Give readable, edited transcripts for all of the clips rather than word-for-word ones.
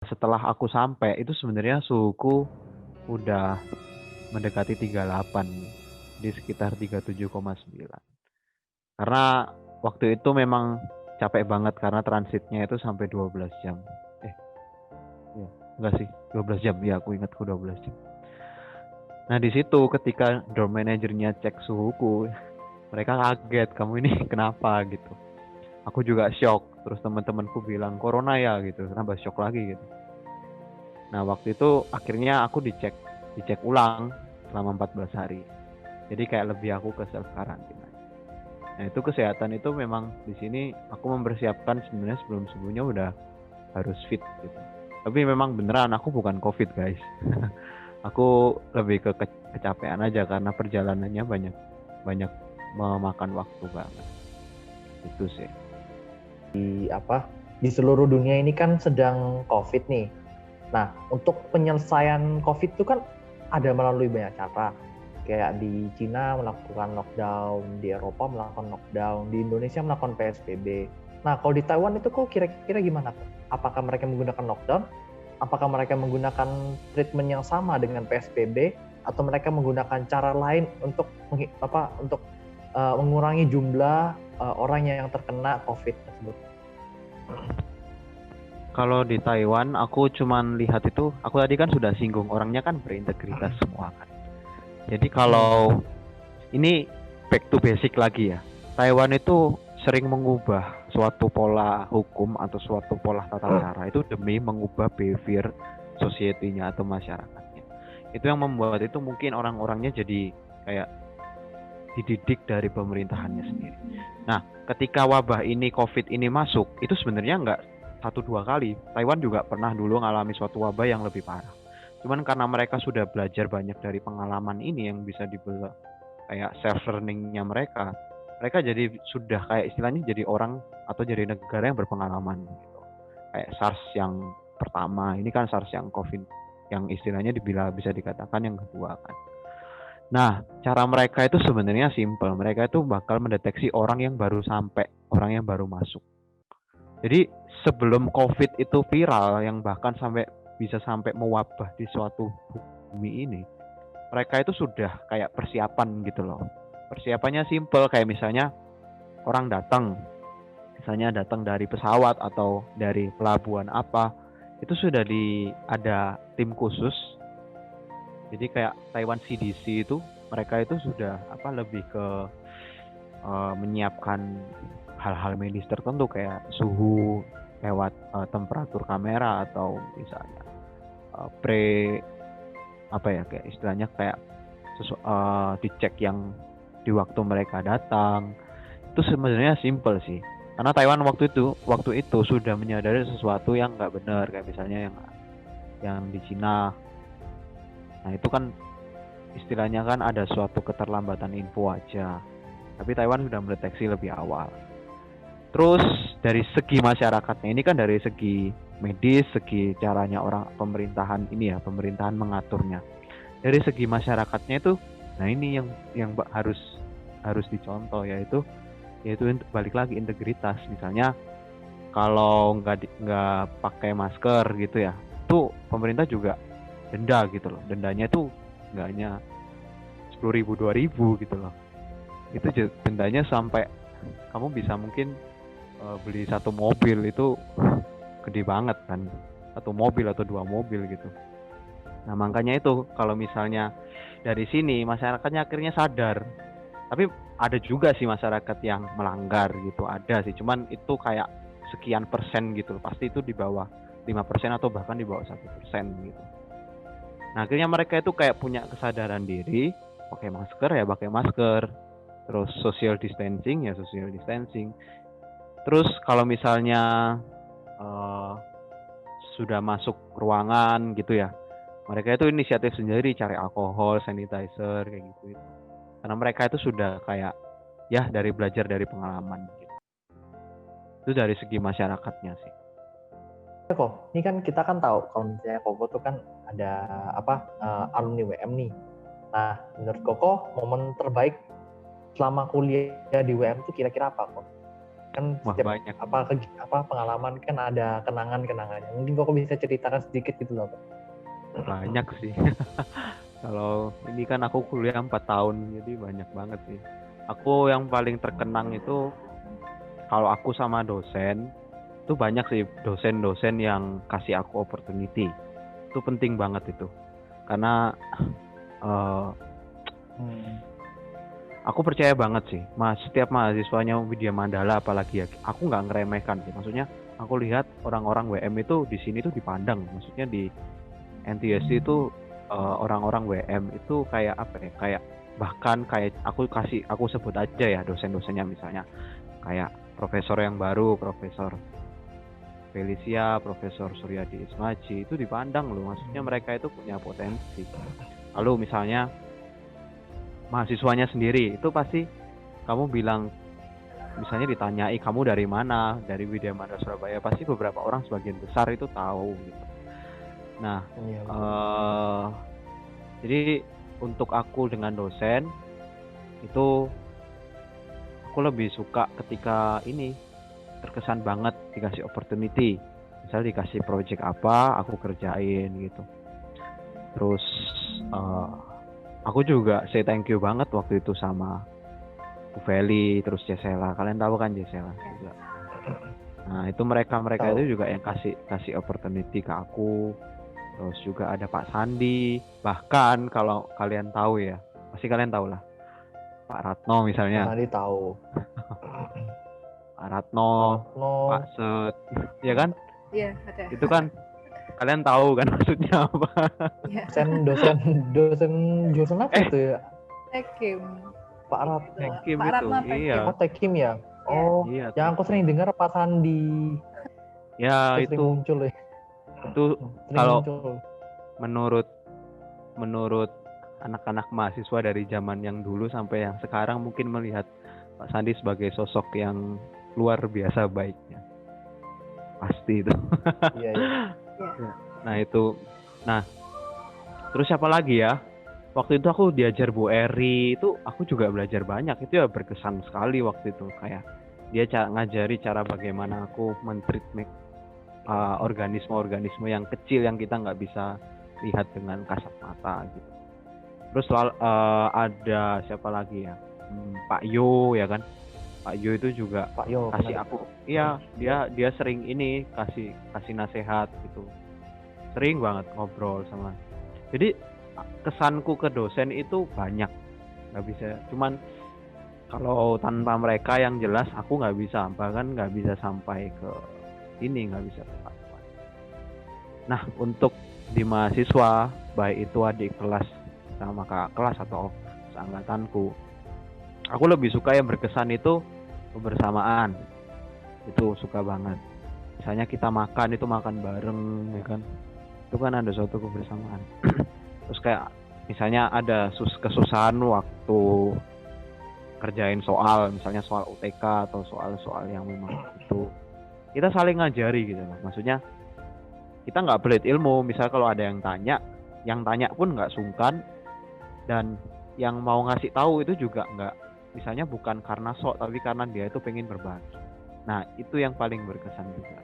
Setelah aku sampai itu sebenarnya suhuku udah mendekati 38, di sekitar 37,9. Karena waktu itu memang capek banget karena transitnya itu sampai 12 jam. Eh, iya, enggak sih, 12 jam. Ya, aku ingatku 12 jam. Nah, di situ ketika door manajernya cek suhuku, mereka kaget, kamu ini kenapa gitu. Aku juga shock, terus teman-temanku bilang corona ya gitu, tambah shock lagi gitu. Nah, waktu itu akhirnya aku dicek ulang selama 14 hari. Jadi kayak lebih aku ke self karantina. Nah, itu kesehatan itu memang di sini aku mempersiapkan sebenarnya sebelum-sebelumnya udah harus fit gitu. Tapi memang beneran aku bukan COVID, guys. Aku lebih ke kecapean aja karena perjalanannya banyak banyak memakan waktu banget. Itu sih. Di seluruh dunia ini kan sedang COVID nih. Nah, untuk penyelesaian COVID itu kan ada melalui banyak cara. Kayak di Cina melakukan lockdown, di Eropa melakukan lockdown, di Indonesia melakukan PSBB. Nah, kalau di Taiwan itu kok kira-kira gimana? Apakah mereka menggunakan lockdown? Apakah mereka menggunakan treatment yang sama dengan PSBB? Atau mereka menggunakan cara lain untuk mengurangi jumlah orang yang terkena COVID tersebut? Kalau di Taiwan, aku cuman lihat itu, aku tadi kan sudah singgung orangnya kan berintegritas semua kan. Jadi kalau ini back to basic lagi ya, Taiwan itu sering mengubah suatu pola hukum atau suatu pola tata cara itu demi mengubah behavior society-nya atau masyarakatnya. Itu yang membuat itu mungkin orang-orangnya jadi kayak dididik dari pemerintahannya sendiri. Nah, ketika wabah ini COVID ini masuk, itu sebenarnya nggak satu dua kali. Taiwan juga pernah dulu mengalami suatu wabah yang lebih parah. Cuman karena mereka sudah belajar banyak dari pengalaman ini yang bisa dibilang kayak self learningnya mereka, mereka jadi sudah kayak istilahnya jadi orang atau jadi negara yang berpengalaman gitu. Kayak SARS yang pertama, ini kan SARS yang COVID yang istilahnya bisa dikatakan yang kedua kan. Nah, cara mereka itu sebenarnya simple. Mereka itu bakal mendeteksi orang yang baru sampai, orang yang baru masuk. Jadi sebelum COVID itu viral, yang bahkan bisa sampai mewabah di suatu bumi ini, mereka itu sudah kayak persiapan gitu loh. Persiapannya simple, kayak misalnya orang datang, misalnya datang dari pesawat atau dari pelabuhan apa, itu sudah ada tim khusus. Jadi kayak Taiwan CDC itu mereka itu sudah lebih ke menyiapkan hal-hal medis tertentu kayak suhu lewat temperatur kamera atau misalnya pre kayak istilahnya kayak dicek yang di waktu mereka datang. Itu sebenarnya simple sih, karena Taiwan waktu itu sudah menyadari sesuatu yang nggak benar, kayak misalnya yang di Cina. Nah, itu kan istilahnya kan ada suatu keterlambatan info aja, tapi Taiwan sudah mendeteksi lebih awal. Terus dari segi masyarakatnya ini kan dari segi medis, segi caranya orang pemerintahan mengaturnya. Dari segi masyarakatnya itu, nah ini yang harus dicontoh, yaitu balik lagi integritas. Misalnya kalau nggak pakai masker gitu ya, itu pemerintah juga denda gitu loh. Dendanya itu nggak hanya 10.000 2.000 gitu loh. Itu dendanya sampai kamu bisa mungkin beli satu mobil itu gede banget kan, satu mobil atau dua mobil gitu. Nah, makanya itu kalau misalnya dari sini masyarakatnya akhirnya sadar. Tapi ada juga sih masyarakat yang melanggar gitu, ada sih, cuman itu kayak sekian persen gitu, pasti itu di bawah 5% atau bahkan di bawah 1% gitu. Nah, akhirnya mereka itu kayak punya kesadaran diri, pakai masker ya pakai masker, terus social distancing ya social distancing. Terus kalau misalnya uh, sudah masuk ruangan gitu ya, mereka itu inisiatif sendiri cari alkohol, sanitizer kayak gitu. Karena mereka itu sudah kayak ya dari belajar dari pengalaman gitu. Itu dari segi masyarakatnya sih. Kok, ini kan kita kan tahu kalau misalnya Koko tuh kan ada alumni WM nih. Nah, menurut Koko momen terbaik selama kuliah di WM itu kira-kira apa kok? Kan Wah, setiap banyak. pengalaman kan ada kenangan-kenangannya. Mungkin kok bisa ceritakan sedikit gitu loh, Kak. Banyak sih. Kalau ini kan aku kuliah 4 tahun, jadi banyak banget sih. Aku yang paling terkenang itu kalau aku sama dosen, itu banyak sih dosen-dosen yang kasih aku opportunity. Itu penting banget itu. Karena eh, aku percaya banget sih, setiap mahasiswanya Widya Mandala apalagi ya, aku nggak ngeremehkan sih. Maksudnya aku lihat orang-orang WM itu di sini tuh dipandang. Maksudnya di NTSC itu orang-orang WM itu kayak apa ya? Kayak bahkan kayak aku sebut aja ya dosen-dosennya, misalnya kayak profesor yang baru, Profesor Felicia, Profesor Suryadi Ismaji, itu dipandang loh. Maksudnya mereka itu punya potensi. Lalu misalnya mahasiswanya sendiri itu pasti kamu bilang, misalnya ditanyai kamu dari mana, dari Widya Mandala Surabaya, pasti beberapa orang, sebagian besar itu tahu gitu. Nah, Iya, jadi untuk aku dengan dosen itu aku lebih suka ketika ini terkesan banget dikasih opportunity, misalnya dikasih project apa aku kerjain gitu. Terus aku juga say thank you banget waktu itu sama Bu Feli, terus Jesela. Kalian tahu kan Jesela juga. Nah, itu mereka itu juga yang kasih opportunity ke aku. Terus juga ada Pak Sandi. Bahkan kalau kalian tahu ya, pasti kalian tahu lah. Pak Ratno misalnya. Pak Sandi tahu. Pak Ratno, Pak Set, ya kan? Iya, ada. Itu kan kalian tahu kan maksudnya apa? dosen jurusan apa itu ya? Tekim. Pak Ratno. Tekim Pak itu, Ratno Tekim. iya. Oh, Tekim ya? Oh, iya, yang aku sering dengar Pak Sandi. Ya, itu muncul ya. Itu kalau menurut anak-anak mahasiswa dari zaman yang dulu sampai yang sekarang mungkin melihat Pak Sandi sebagai sosok yang luar biasa baiknya. Pasti itu. Iya. Nah, itu. Nah, terus siapa lagi ya? Waktu itu aku diajar Bu Eri, itu aku juga belajar banyak. Itu ya berkesan sekali waktu itu, kayak dia ngajari cara bagaimana aku men-treat organisme-organisme yang kecil yang kita nggak bisa lihat dengan kasat mata gitu. Terus ada siapa lagi ya? Pak Yo ya kan? Pak Yo itu juga kasih aku. Iya, dia sering ini kasih nasihat gitu. Sering banget ngobrol sama. Jadi kesanku ke dosen itu banyak. Nggak bisa, cuman kalau tanpa mereka yang jelas aku nggak bisa, bahkan nggak bisa sampai ke ini, nggak bisa ke. Nah, untuk di mahasiswa, baik itu adik kelas sama kakak kelas atau seangkatanku, aku lebih suka yang berkesan itu kebersamaan. Itu suka banget. Misalnya kita makan bareng ya kan, itu kan ada suatu kebersamaan. Terus kayak misalnya ada kesusahan waktu kerjain soal, misalnya soal UTK atau soal-soal yang memang itu kita saling ngajari gitu loh. Maksudnya kita nggak pelit ilmu. Misal kalau ada yang tanya pun nggak sungkan, dan yang mau ngasih tahu itu juga nggak, misalnya bukan karena sok, tapi karena dia itu pengen berbagi. Nah, itu yang paling berkesan juga.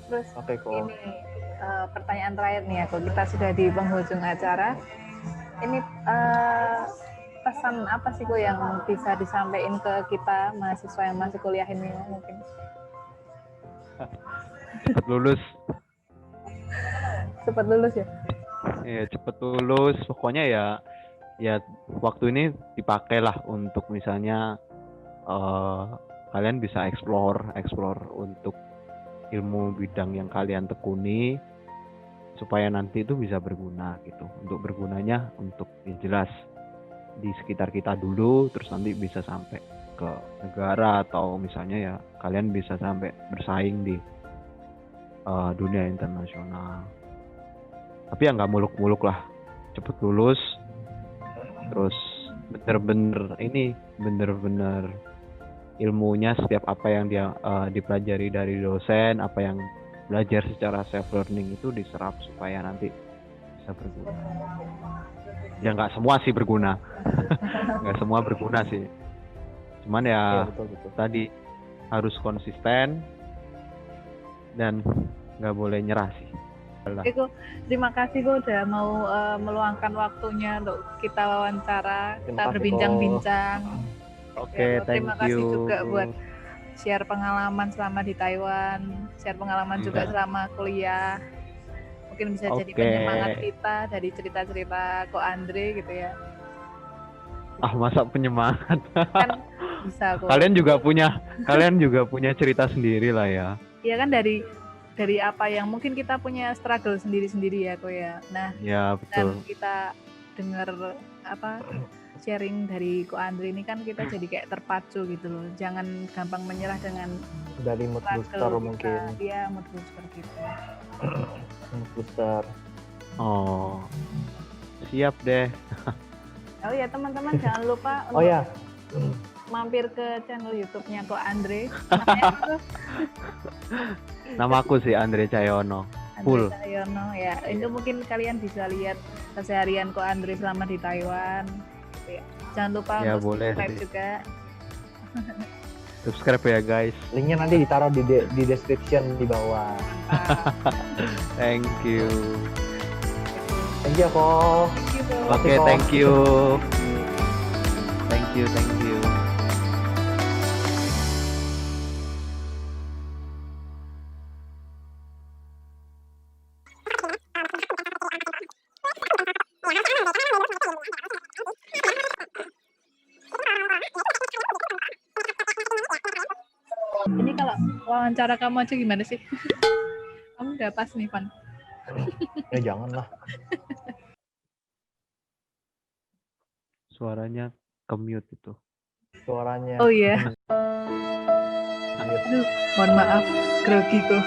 Terus ini pertanyaan terakhir nih, aku kita sudah di penghujung acara. Ini pesan apa sih kok yang bisa disampaikan ke kita mahasiswa yang masih kuliah ini mungkin? Cepet lulus ya. Iya, cepet lulus. Pokoknya ya waktu ini dipakailah untuk misalnya kalian bisa explore untuk ilmu bidang yang kalian tekuni, supaya nanti itu bisa berguna gitu. Untuk bergunanya untuk jelas di sekitar kita dulu, terus nanti bisa sampai ke negara, atau misalnya ya kalian bisa sampai bersaing di dunia internasional. Tapi ya nggak muluk-muluk lah, cepet lulus, terus bener-bener ilmunya, setiap apa yang dia dipelajari dari dosen, apa yang belajar secara self learning itu diserap supaya nanti bisa berguna. Ya nggak semua sih berguna, nggak semua berguna sih. Cuman Iya, ya betul betul. tadi harus konsisten dan nggak boleh nyerah sih. Eko, terima kasih kok udah mau meluangkan waktunya untuk kita wawancara, Terima kita kasih, berbincang-bincang. Oke, Ya, thank terima kasih you. juga buat share pengalaman selama di Taiwan, share pengalaman juga Iya. selama kuliah. Mungkin bisa jadi Oke. penyemangat kita dari cerita-cerita Ko Andre gitu ya. Ah, masa penyemangat? Kan bisa kok. Kalian juga punya cerita sendiri lah ya. Iya kan dari apa yang mungkin kita punya struggle sendiri-sendiri ya kok ya. Nah, Ya, dan betul. kita dengar apa sharing dari Ko Andre ini kan kita jadi kayak terpacu gitu loh. Jangan gampang menyerah dengan Dari mood booster struggle mungkin. kita. Iya, mood booster gitu. Mood booster. Oh. Siap deh. Oh ya teman-teman jangan lupa Oh untuk ya, mampir ke channel YouTube-nya Ko Andre. Namanya apa tuh? Nama aku sih Andre Cahyono. Andre Full. Cahyono ya. Itu mungkin kalian bisa lihat keseharian Ko Andre selama di Taiwan. Gitu ya. Jangan lupa Ya, untuk boleh subscribe sih. juga. Subscribe ya guys. linknya nanti ditaruh di description di bawah. Thank you. Thank you, Ko. Thank you, Ko. Oke, Ko. thank you. Thank you, thank you. Ini kalau wawancara kamu aja gimana sih? Kamu udah pas nih, Van. Ya janganlah. Suaranya ke-mute itu. Suaranya. Oh iya. Aduh, mohon maaf, grogi kok.